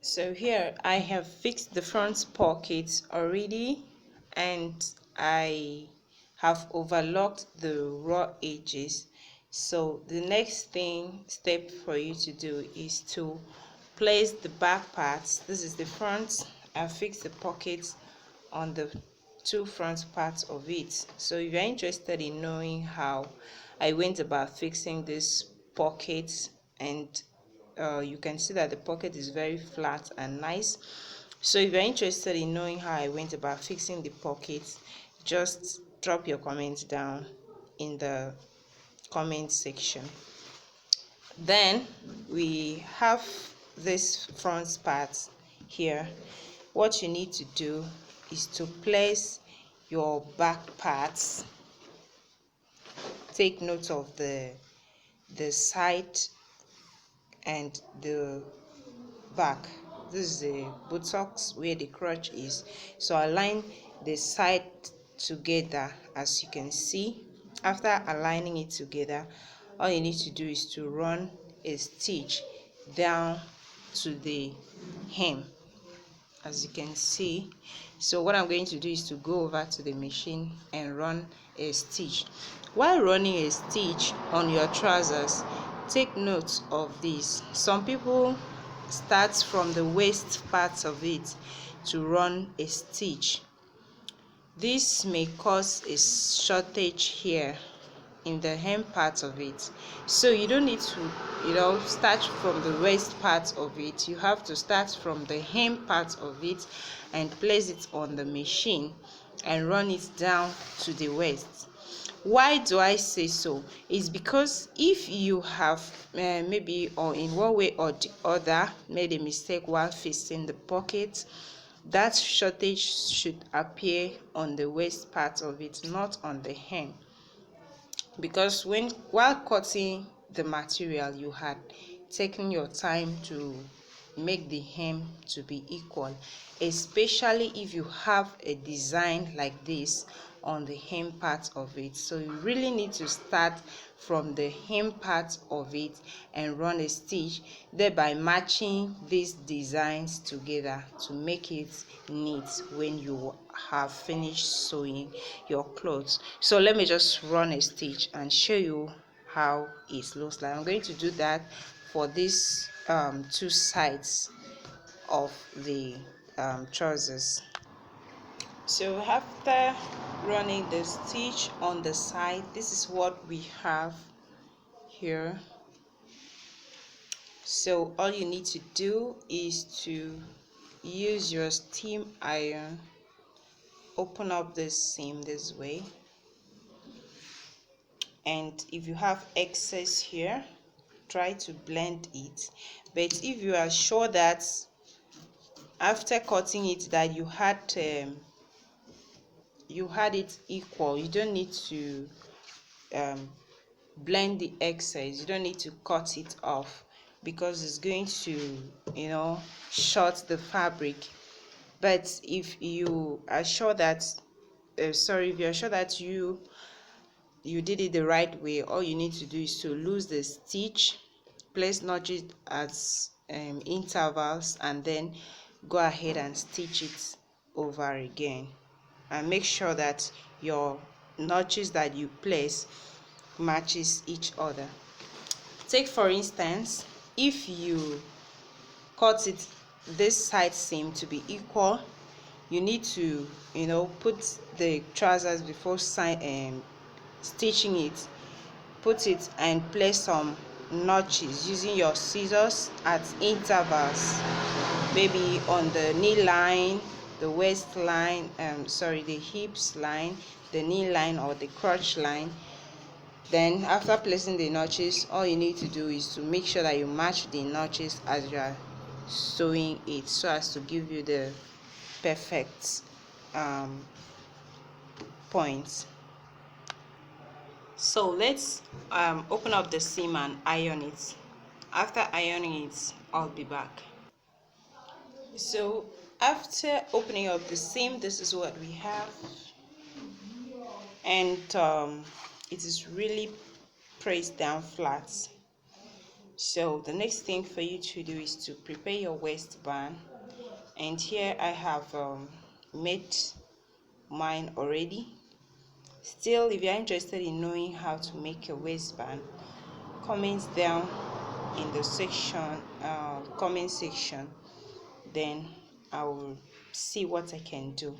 So here I have fixed the front pocket already, and I have overlocked the raw edges. So the next step for you to do is to place the back parts. This is the front. I fixed the pockets on the two front parts of it. So if you're interested in knowing how I went about fixing this pocket, and you can see that the pocket is very flat and nice. So if you're interested in knowing how I went about fixing the pockets, just drop your comments down in the comment section. Then we have this front part here. What you need to do is to place your back parts. Take note of the side and the back. This is the buttocks where the crotch is. So align the side together. As you can see, after aligning it together, all you need to do is to run a stitch down to the hem, as you can see. So what I'm going to do is to go over to the machine and run a stitch. While running a stitch on your trousers, take note of this. Some people start from the waist part of it to run a stitch. This may cause a shortage here in the hem part of it. So you don't need to start from the waist part of it. You have to start from the hem part of it and place it on the machine and run it down to the waist. Why do I say so? It's because if you have maybe or in one way or the other made a mistake while fixing the pocket, that shortage should appear on the waist part of it, not on the hem. Because while cutting the material, you had taken your time to make the hem to be equal, especially if you have a design like this on the hem part of it. So you really need to start from the hem part of it and run a stitch, thereby matching these designs together to make it neat when you have finished sewing your clothes. So let me just run a stitch and show you how it looks like. I'm going to do that for these two sides of the trousers. So after running the stitch on the side, this is what we have here. So all you need to do is to use your steam iron, open up this seam this way, and if you have excess here, try to blend it. But if you are sure that after cutting it that you had it equal, you don't need to blend the excess. You don't need to cut it off, because it's going to short the fabric. But if you are sure that if you're sure that you did it the right way, all you need to do is to lose the stitch, place notches as intervals, and then go ahead and stitch it over again, and make sure that your notches that you place matches each other. Take for instance, if you cut it this side seam to be equal, you need to put the trousers before stitching it, put it and place some notches using your scissors at intervals, maybe on the knee line, the waist line, the hips line, the knee line, or the crotch line. Then after placing the notches, all you need to do is to make sure that you match the notches as you are sewing it, so as to give you the perfect points. So let's open up the seam and iron it. After ironing it, I'll be back. So after opening up the seam, this is what we have, and it is really pressed down flat. So the next thing for you to do is to prepare your waistband, and here I have made mine already. Still, if you're interested in knowing how to make your waistband, comment down in the comment section, then I will see what I can do.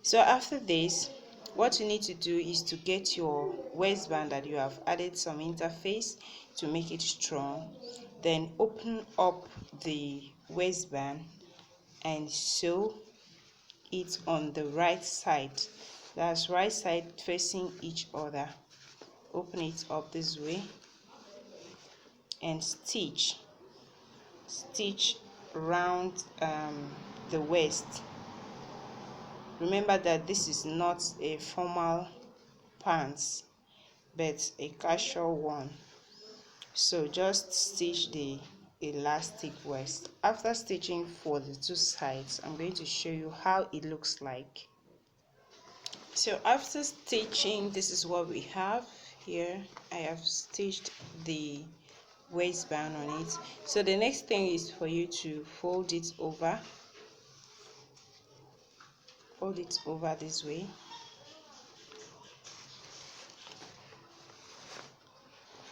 So after this, what you need to do is to get your waistband that you have added some interface to make it strong, then open up the waistband and sew it on the right side. That's right side facing each other. Open it up this way and stitch around the waist. Remember that this is not a formal pants but a casual one, so just stitch the elastic waist. After stitching for the two sides, I'm going to show you how it looks like. So after stitching, this is what we have here. I have stitched the waistband on it. So the next thing is for you to fold it over this way,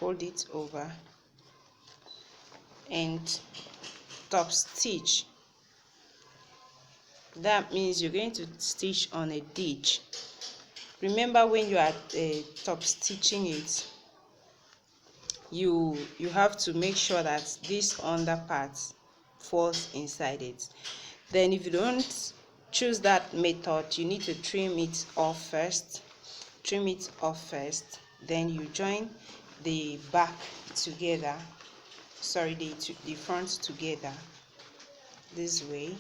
fold it over and top stitch. That means you're going to stitch on a ditch. Remember, when you are top stitching it, you have to make sure that this under part falls inside it. Then if you don't choose that method, you need to trim it off first. Then you join the back together, sorry, the front together this way.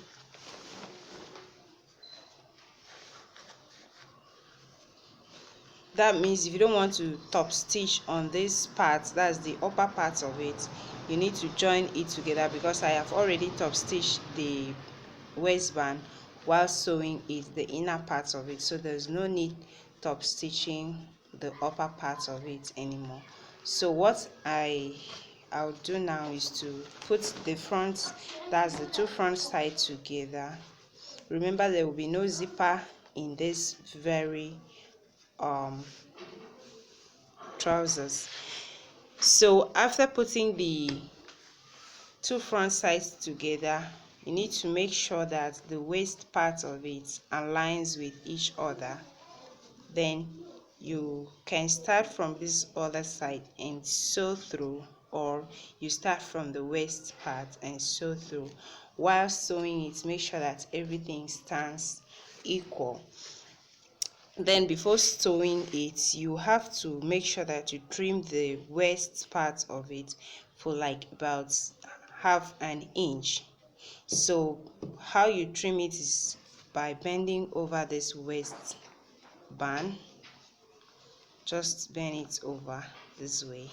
That means if you don't want to top stitch on this part, that's the upper part of it, you need to join it together, because I have already top stitched the waistband while sewing it, the inner parts of it, so there's no need top stitching the upper part of it anymore. So what I'll do now is to put the front, that's the two front sides together. Remember, there will be no zipper in this very trousers. So after putting the two front sides together, you need to make sure that the waist part of it aligns with each other. Then you can start from this other side and sew through, or you start from the waist part and sew through. While sewing it, make sure that everything stands equal. Then before sewing it, you have to make sure that you trim the waist part of it for like about half an inch. So how you trim it is by bending over this waist band. Just bend it over this way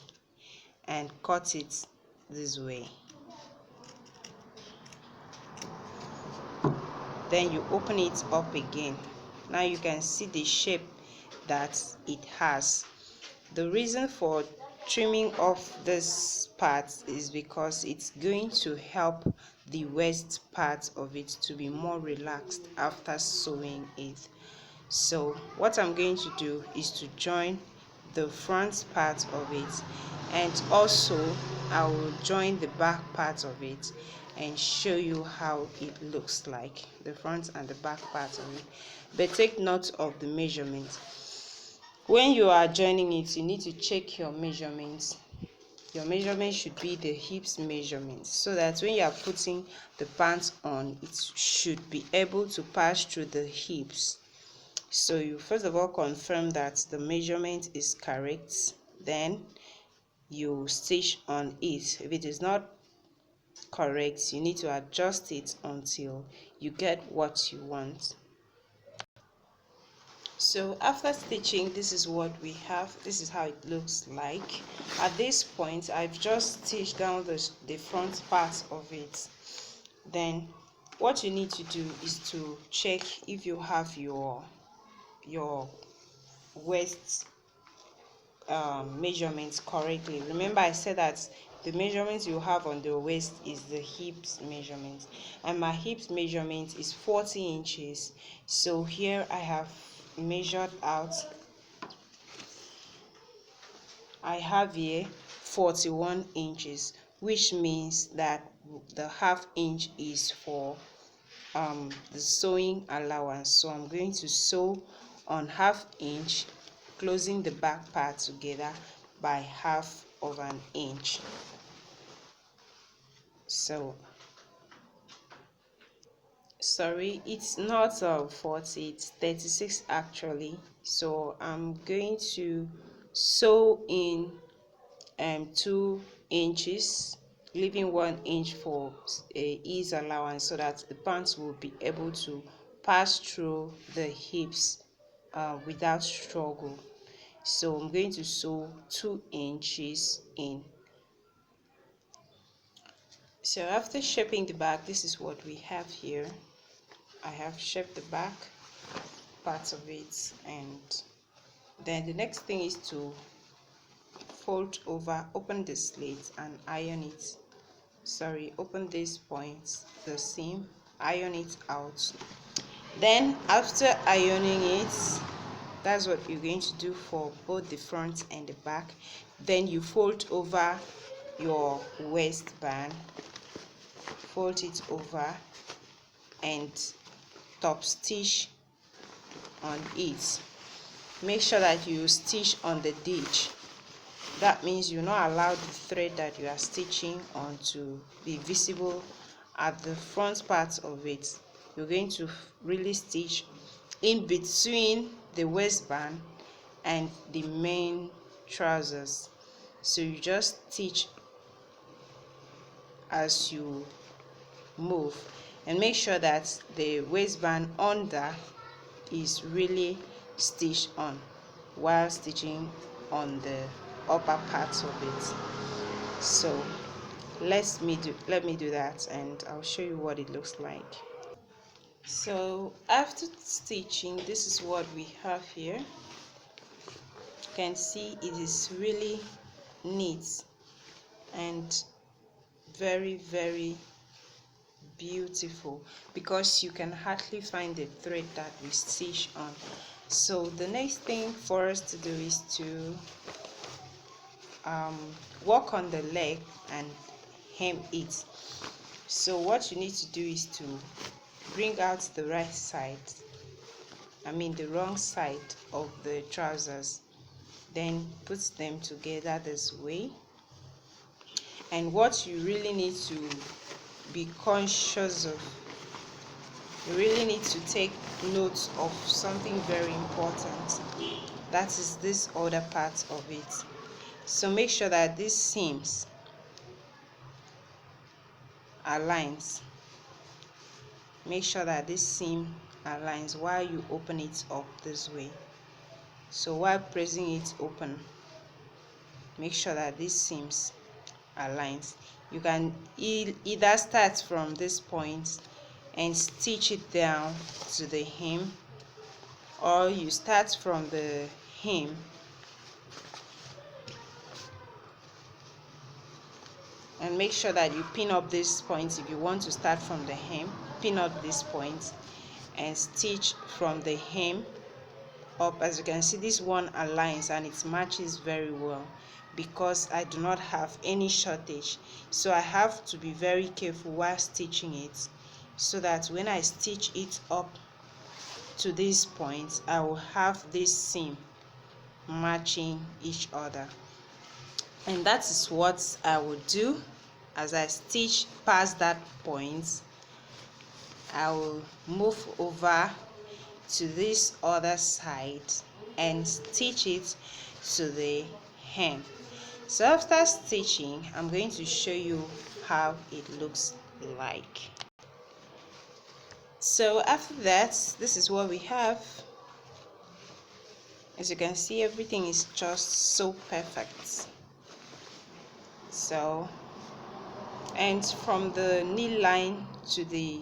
and cut it this way. Then you open it up again. Now you can see the shape that it has. The reason for trimming off this part is because it's going to help the waist part of it to be more relaxed after sewing it. So what I'm going to do is to join the front part of it, and also I will join the back part of it and show you how it looks like, the front and the back part of it. But take note of the measurement. When you are joining it, you need to check your measurements. Your measurement should be the hips measurements, so that when you are putting the pants on, it should be able to pass through the hips. So you first of all confirm that the measurement is correct, then you stitch on it. If it is not correct, you need to adjust it until you get what you want. So after stitching, this is what we have. This is how it looks like. At this point, I've just stitched down the front part of it. Then what you need to do is to check if you have your waist measurements correctly. Remember, I said that the measurements you have on the waist is the hips measurement, and my hips measurement is 40 inches. So here I have measured out, I have here 41 inches, which means that the half inch is for the sewing allowance. So I'm going to sew on half inch, closing the back part together by half of an inch. So sorry, it's not 40, it's 36 actually. So I'm going to sew in 2 inches, leaving 1 inch for ease allowance, so that the pants will be able to pass through the hips without struggle. So I'm going to sew 2 inches in. So after shaping the back, this is what we have here. I have shaped the back parts of it, and then the next thing is to fold over, open the slit and iron it. Sorry, open these points, the seam, iron it out. Then after ironing it, that's what you're going to do for both the front and the back. Then you fold over your waistband, fold it over and top stitch on it. Make sure that you stitch on the ditch. That means you not allow the thread that you are stitching on to be visible at the front part of it. You're going to really stitch in between the waistband and the main trousers. So you just stitch as you move, and make sure that the waistband under is really stitched on while stitching on the upper parts of it. So let me do that, and I'll show you what it looks like. So after stitching, this is what we have here. You can see it is really neat and very, very beautiful, because you can hardly find the thread that we stitch on. So the next thing for us to do is to work on the leg and hem it. So what you need to do is to bring out the right side, the wrong side of the trousers, then put them together this way. And what you really need to be conscious of, you really need to take note of something very important, that is this other part of it. So make sure that these seams aligns. Make sure that this seam aligns while you open it up this way. So while pressing it open, make sure that these seams aligns. You can either start from this point and stitch it down to the hem, or you start from the hem and make sure that you pin up this point. If you want to start from the hem, pin up this point and stitch from the hem up. As you can see, this one aligns and it matches very well, because I do not have any shortage. So I have to be very careful while stitching it, so that when I stitch it up to this point, I will have this seam matching each other. And that is what I will do. As I stitch past that point, I will move over to this other side and stitch it to the hem. So after stitching, I'm going to show you how it looks like. So after that, this is what we have. As you can see, everything is just so perfect. So, and from the knee line to the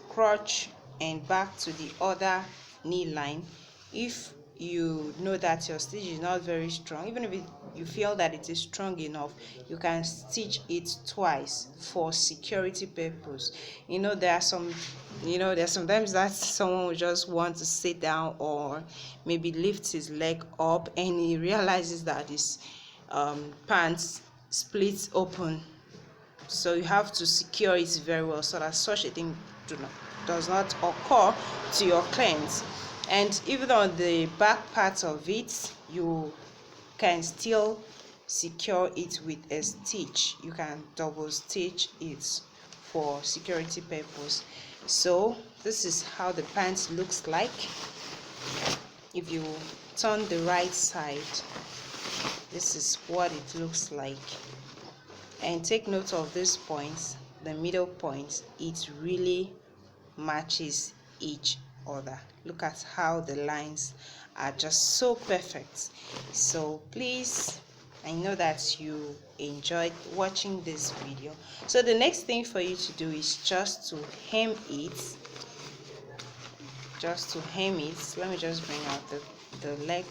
crotch and back to the other knee line, if you know that your stitch is not very strong, even if you feel that it is strong enough, you can stitch it twice for security purpose. There are there's sometimes that someone will just want to sit down or maybe lift his leg up, and he realizes that his pants splits open. So you have to secure it very well so that such a thing does not occur to your clients. And even on the back part of it, you can still secure it with a stitch. You can double stitch it for security purpose. So this is how the pants looks like. If you turn the right side, this is what it looks like. And take note of these points, the middle points, it really matches each other. Look at how the lines are just so perfect. So please, I know that you enjoyed watching this video. So the next thing for you to do is just to hem it. Let me just bring out the leg.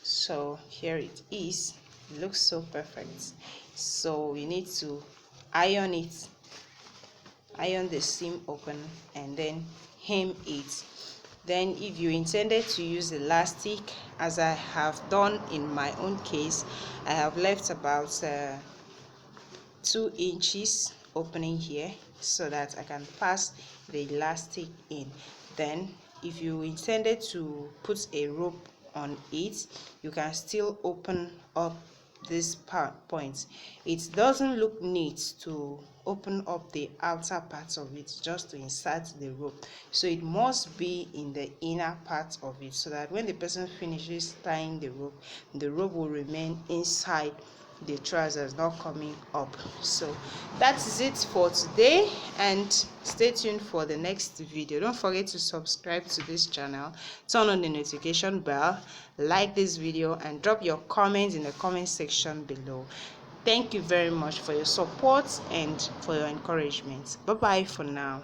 So here it is. It looks so perfect. So you need to iron it, iron the seam open, and then hem it. Then if you intended to use elastic, as I have done in my own case, I have left about 2 inches opening here so that I can pass the elastic in. Then if you intended to put a rope on it, you can still open up this point. It doesn't look neat to open up the outer part of it just to insert the rope, so it must be in the inner part of it, so that when the person finishes tying the rope will remain inside the trousers, not coming up. So that is it for today, and stay tuned for the next video. Don't forget to subscribe to this channel, turn on the notification bell, like this video, and drop your comments in the comment section below. Thank you very much for your support and for your encouragement. Bye bye for now.